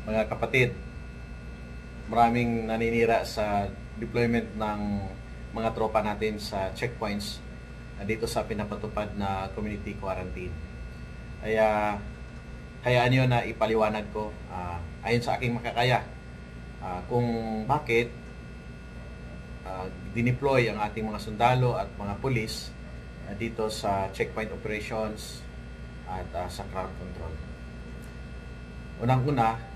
Mga kapatid, maraming naninira sa deployment ng mga tropa natin sa checkpoints dito sa pinapatupad na community quarantine. Kaya hayaan nyo na ipaliwanag ko ayon sa aking makakaya kung bakit dineploy ang ating mga sundalo at mga pulis dito sa checkpoint operations at sa crowd control. Unang-una,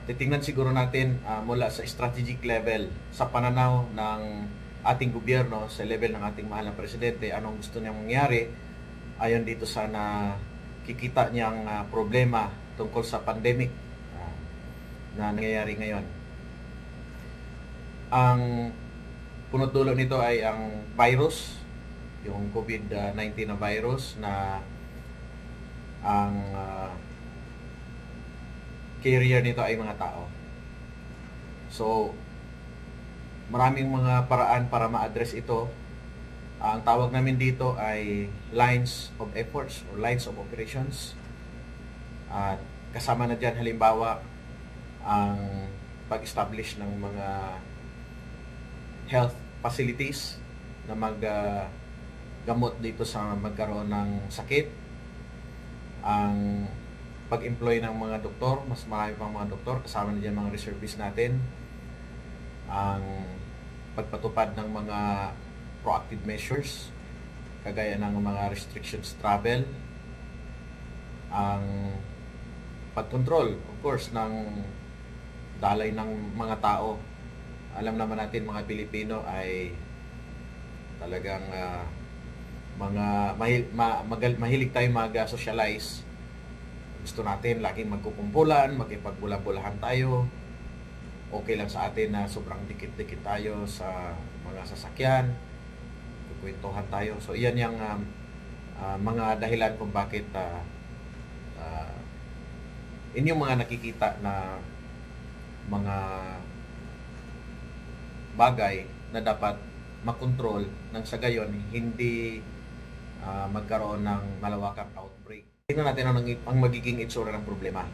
titingnan siguro natin mula sa strategic level, sa pananaw ng ating gobyerno, sa level ng ating mahal na presidente, anong gusto niyang mangyari ayon dito sa nakikita niyang problema tungkol sa pandemic na nangyayari ngayon. Ang punot dulo nito ay ang virus, yung COVID-19 na virus na ang carrier nito ay mga tao. So, maraming mga paraan para ma-address ito. Ang tawag namin dito ay lines of efforts or lines of operations. At kasama na dyan halimbawa ang pag-establish ng mga health facilities na maggamot dito sa magkaroon ng sakit. Ang pag-employ ng mga doktor, mas marami pang mga doktor, kasama na dyan mga reservists natin. Ang pagpatupad ng mga proactive measures, kagaya ng mga restrictions travel. Ang pag-control, of course, ng dalay ng mga tao. Alam naman natin mga Pilipino ay talagang mahilig tayo mag-socialize. Gusto natin laging magkukumpulan, makipagbula-bulahan tayo. Okay lang sa atin na sobrang dikit-dikit tayo sa mga sasakyan, kukwentuhan tayo. So iyan yung mga dahilan kung bakit inyong mga nakikita na mga bagay na dapat makontrol nang sa gayon hindi magkaroon ng malawakang outbreak. Tingnan natin ang magiging itsura ng problema.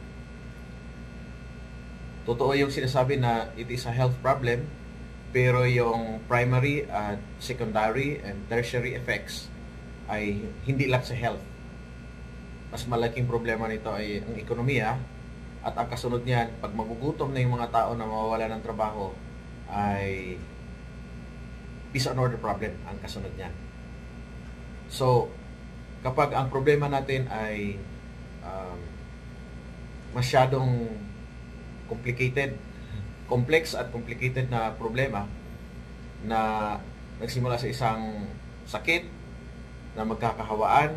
Totoo yung sinasabi na it is a health problem, pero yung primary at secondary and tertiary effects ay hindi lang sa health. Mas malaking problema nito ay ang ekonomiya, at ang kasunod niyan, pag magugutom na yung mga tao na mawawala ng trabaho, ay peace and order problem ang kasunod niyan. So, kapag ang problema natin ay masyadong complex at complicated na problema na nagsimula sa isang sakit na magkakahawaan,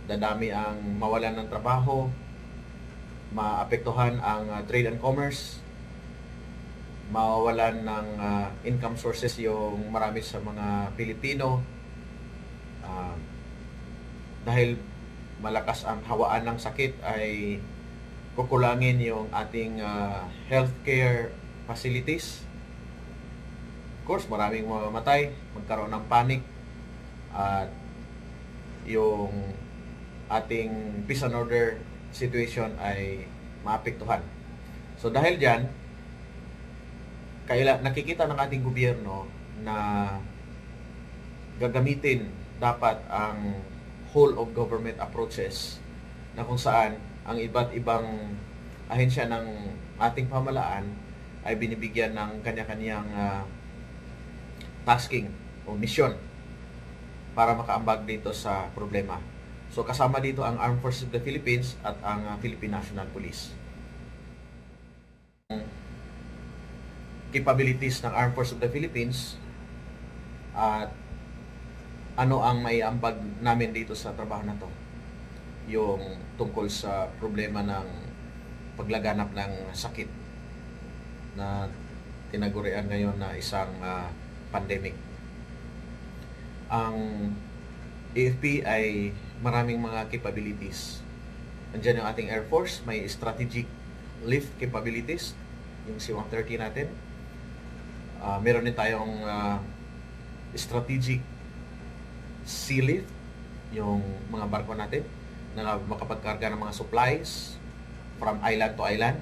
dadami ang mawalan ng trabaho, maapektuhan ang trade and commerce, mawawalan ng income sources yung marami sa mga Pilipino, dahil malakas ang hawaan ng sakit ay kukulangin yung ating healthcare facilities. Of course, maraming mamamatay, magkaroon ng panic, at yung ating peace and order situation ay maapektuhan. So dahil dyan, nakikita ng ating gobyerno na gagamitin dapat ang whole of government approaches, na kung saan ang iba't ibang ahensya ng ating pamahalaan ay binibigyan ng kanya-kanyang tasking o misyon para makaambag dito sa problema. So kasama dito ang Armed Forces of the Philippines at ang Philippine National Police. Capabilities ng Armed Forces of the Philippines at ano ang may ambag namin dito sa trabaho na to, yung tungkol sa problema ng paglaganap ng sakit na tinagurian ngayon na isang pandemic. Ang AFP ay maraming mga capabilities. Andiyan yung ating Air Force, may strategic lift capabilities, yung C-130 natin. Meron din tayong strategic sea lift, yung mga barko natin na makapagkarga ng mga supplies from island to island.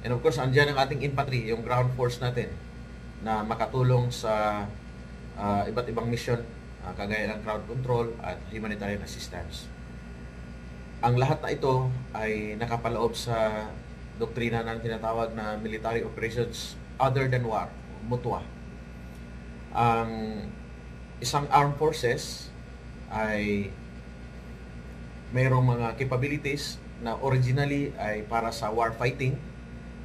And of course, andyan ang ating infantry, yung ground force natin, na makatulong sa iba't ibang mission, kagaya ng crowd control at humanitarian assistance. Ang lahat na ito ay nakapaloob sa doktrina ng tinatawag na military operations other than war, MOTWA. Ang isang armed forces ay mayroong mga capabilities na originally ay para sa war fighting,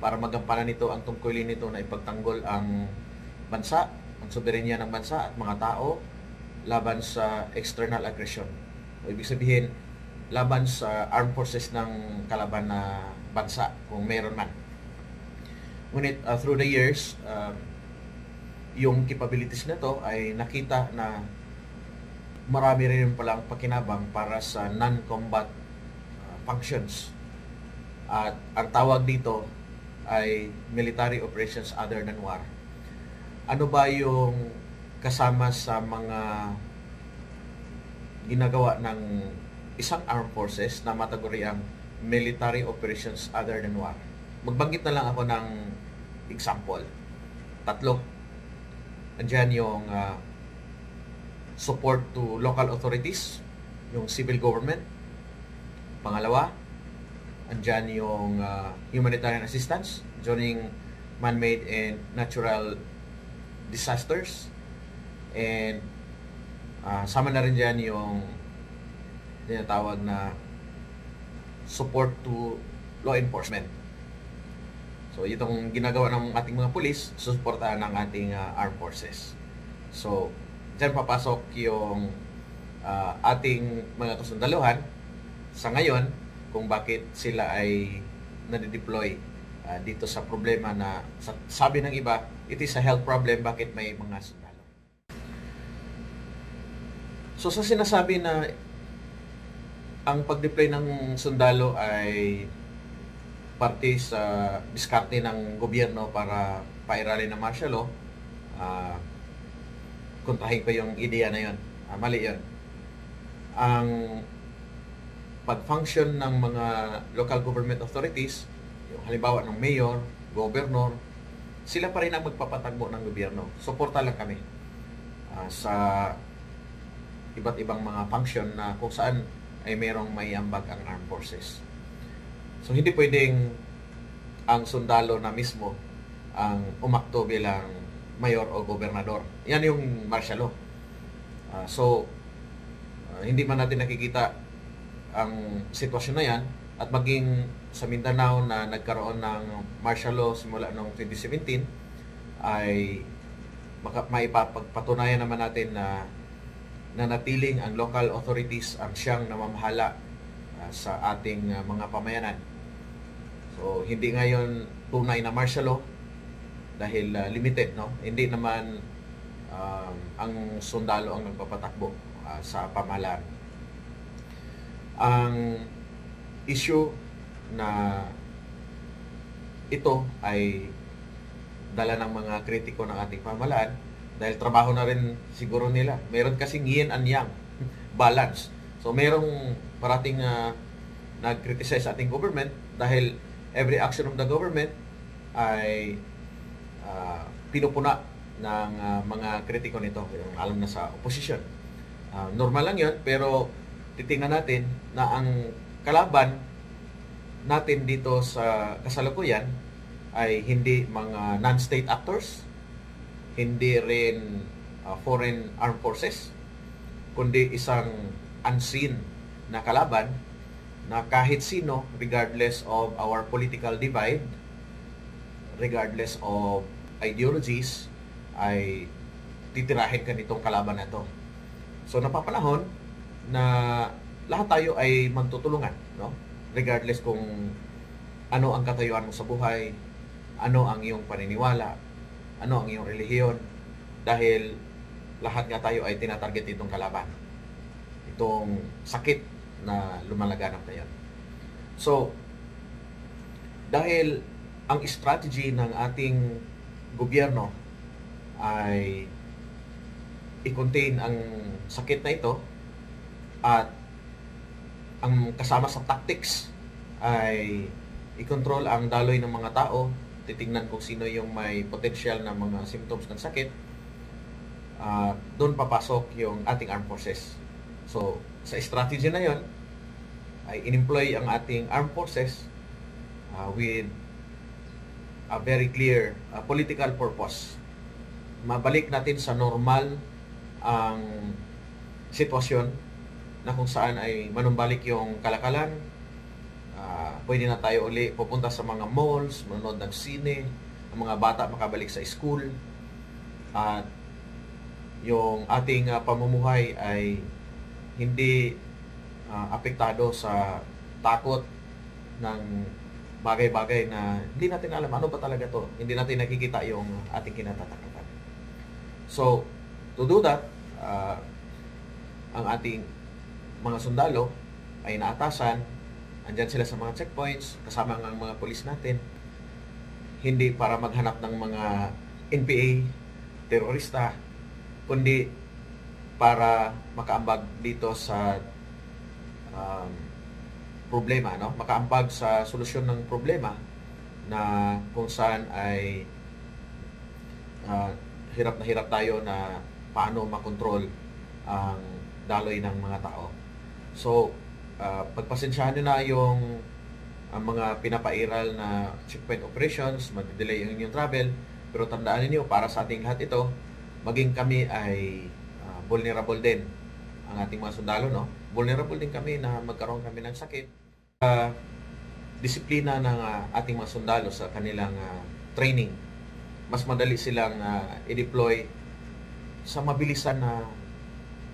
para magampanan nito ang tungkulin nito na ipagtanggol ang bansa, ang soberenya ng bansa at mga tao laban sa external aggression. O ibig sabihin, laban sa armed forces ng kalaban na bansa, kung meron man. Ngunit through the years, yung capabilities na to ay nakita na marami rin palang pakinabang para sa non-combat functions. At ang tawag dito ay military operations other than war. Ano ba yung kasama sa mga ginagawa ng isang armed forces na mataguriang military operations other than war? Magbanggit na lang ako ng example. 3. Andiyan yung support to local authorities, yung civil government. Pangalawa, andyan yung humanitarian assistance during man-made and natural disasters. And sama na rin dyan yung tinatawag na support to law enforcement. So, itong ginagawa ng ating mga pulis, susuportahan ng ating armed forces. So, dyan papasok yung ating mga kasundaluhan sa ngayon kung bakit sila ay nadideploy dito sa problema na sabi ng iba, it is a health problem, bakit may mga sundalo. So sa sinasabi na ang pag-deploy ng sundalo ay parte sa diskarte ng gobyerno para pairalin ng martial law, kontrahin ko yung ideya na yun. Mali yun. Ang pag-function ng mga local government authorities, yung halimbawa ng mayor, governor, sila pa rin ang magpapatagbo ng gobyerno. Suporta lang kami sa iba't ibang mga function na kung saan ay mayroong may ambag ang armed forces. So hindi pwedeng ang sundalo na mismo ang umakto bilang mayor o gobernador. Yan yung martial law. Hindi man natin nakikita ang sitwasyon na yan, at maging sa Mindanao na nagkaroon ng martial law simula noong 2017 ay maipapagpatunayan naman natin na nanatiling ang local authorities ang siyang namamahala sa ating mga pamayanan. So hindi ngayon tunay na martial law dahil limited, no? Hindi naman ang sundalo ang nagpapatakbo sa pamahalaan. Ang issue na ito ay dala ng mga kritiko ng ating pamahalaan dahil trabaho na rin siguro nila. Meron kasing yin and yang balance. So merong parating nag-criticize sa ating government dahil every action of the government ay pinupuna ng mga kritiko nito, yung alam na sa opposition. Normal lang yun, pero titingnan natin na ang kalaban natin dito sa kasalukuyan ay hindi mga non-state actors, hindi rin foreign armed forces, kundi isang unseen na kalaban na kahit sino, regardless of our political divide, regardless of ideologies, ay titirahin ka nitong kalaban na ito. So napapanahon na lahat tayo ay magtutulungan, no? Regardless kung ano ang katayuan mo sa buhay, ano ang iyong paniniwala, ano ang iyong relihiyon, dahil lahat nga tayo ay tinatarget itong kalaban, itong sakit na lumalaganap na yan. So, dahil ang strategy ng ating gobyerno ay i-contain ang sakit na ito, at ang kasama sa tactics ay i-control ang daloy ng mga tao, titingnan kung sino yung may potential na mga symptoms ng sakit, doon papasok yung ating armed forces. So, sa strategy na yon ay in-employ ang ating armed forces with a very clear political purpose. Mabalik natin sa normal ang sitwasyon na kung saan ay manumbalik yung kalakalan. Pwede na tayo uli pupunta sa mga malls, manonood ng sine, ang mga bata makabalik sa school, at yung ating pamumuhay ay hindi apektado sa takot ng bagay-bagay na hindi natin alam ano ba talaga to. Hindi natin nakikita yung ating kinatatakutan. So, to do that, ang ating mga sundalo ay naatasan. Andyan sila sa mga checkpoints, kasama ng mga polis natin. Hindi para maghanap ng mga NPA, terorista, kundi para makaambag dito sa problema, no? Makaambag sa solusyon ng problema na kung saan ay hirap na hirap tayo na paano makontrol ang daloy ng mga tao. So, pagpasensyahan nyo na yung ang mga pinapairal na checkpoint operations, mag-delay yung inyong travel, pero tandaan niyo para sa ating lahat ito, maging kami ay vulnerable din ang ating mga sundalo, no? Vulnerable din kami na magkaroon kami ng sakit. Disiplina ng ating mga sundalo sa kanilang training, mas madali silang i-deploy sa mabilisan na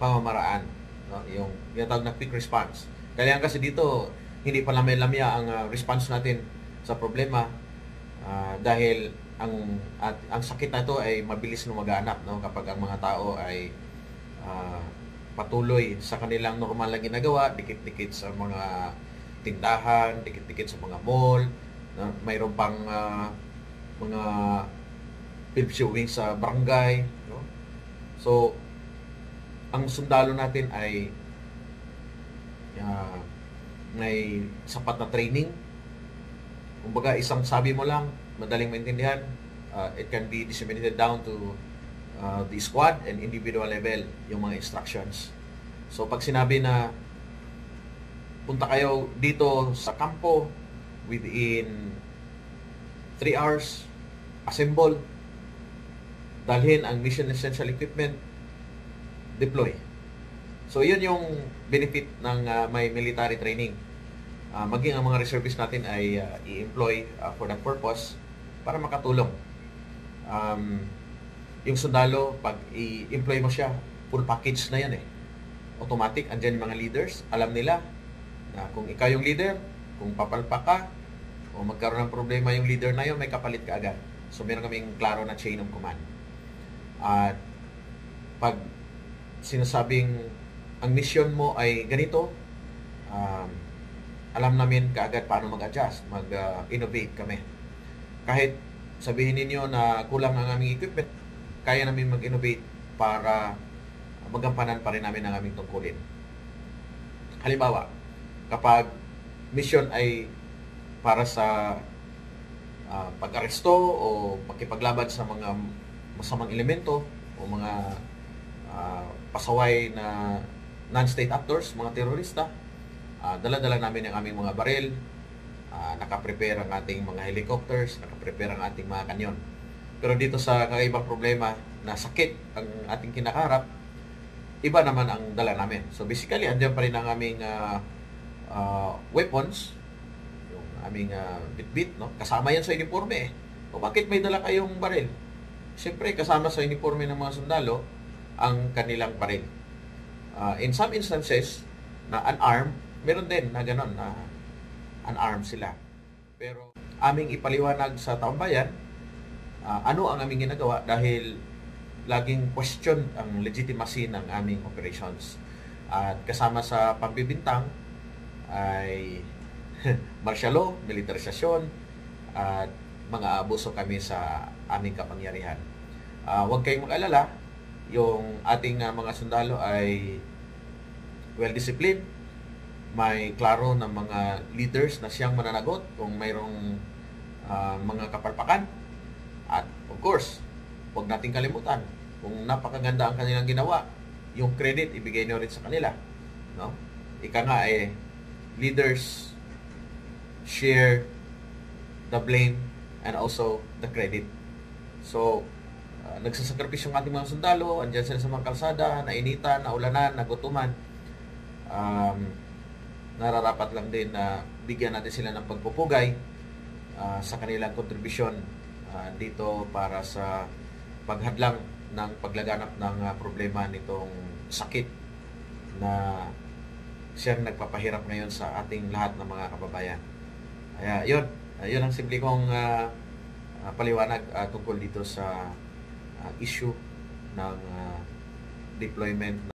pamamaraan, no? Yung tinatawag na quick response. Kaya kasi dito, hindi pa lamay-lamya ang response natin sa problema dahil ang sakit na ito ay mabilis na maganap, no? Kapag ang mga tao ay patuloy sa kanilang normal na ginagawa, dikit-dikit sa mga tindahan, dikit-dikit sa mga mall, mayroon pang mga film showing sa barangay, no? So, ang sundalo natin ay may sapat na training. Kumbaga, isang sabi mo lang, madaling maintindihan. It can be disseminated down to the squad and individual level, yung mga instructions. So, pag sinabi na punta kayo dito sa kampo within 3 hours, assemble, dalhin ang mission essential equipment, deploy. So, yun yung benefit ng may military training. Maging ang mga reservists natin ay i-employ for that purpose para makatulong. Yung sundalo, pag i-employ mo siya, full package na yan eh. Automatic, andyan yung mga leaders, alam nila na kung ikaw yung leader, kung papalpak ka, o magkaroon ng problema yung leader na yun, may kapalit ka agad. So, meron kaming klaro na chain of command. At pag sinasabing ang mission mo ay ganito, alam namin kaagad paano mag-adjust, mag-innovate kami. Kahit sabihin ninyo na kulang ang aming equipment, kaya namin mag-innovate para magampanan pa rin namin ang aming tungkulin. Halimbawa, kapag mission ay para sa pag-aresto o pakipaglaban sa mga masamang elemento o mga pasaway na non-state actors, mga terorista, dala-dala namin ang aming mga baril, nakaprepare ang ating mga helicopters, nakaprepare ang ating mga kanyon. Pero dito sa kakaibang problema na sakit ang ating kinakarap, iba naman ang dala namin. So basically, andyan pa rin ang aming weapons, yung aming bit-bit, no? Kasama yan sa uniforme eh. O bakit may dala kayong baril? Siyempre, kasama sa uniforme ng mga sundalo ang kanilang baril. In some instances, na unarmed, meron din na gano'n na unarmed sila. Pero aming ipaliwanag sa taong bayan, ano ang aming ginagawa dahil laging question ang legitimacy ng aming operations. At kasama sa pagbibintang ay martial law, militarisasyon, at mga abuso kami sa aming kapangyarihan. Huwag kayong mag-alala, yung ating mga sundalo ay well-disciplined, may klaro na mga leaders na siyang mananagot kung mayroong mga kapalpakan. At of course, huwag nating kalimutan, kung napakaganda ang kanilang ginawa, yung credit ibigay nyo rin sa kanila, no? Ika nga leaders share the blame and also the credit. So nagsasakripisyo ang ating mga sundalo, andyan sila sa mga kalsada, nainitan, naulanan, nagutuman. Nararapat lang din na bigyan natin sila ng pagpupugay sa kanilang kontribusyon dito para sa paghadlang ng paglaganap ng problema nitong sakit na siyang nagpapahirap ngayon sa ating lahat ng mga kababayan. Kaya yun ang simple kong paliwanag tungkol dito sa issue ng deployment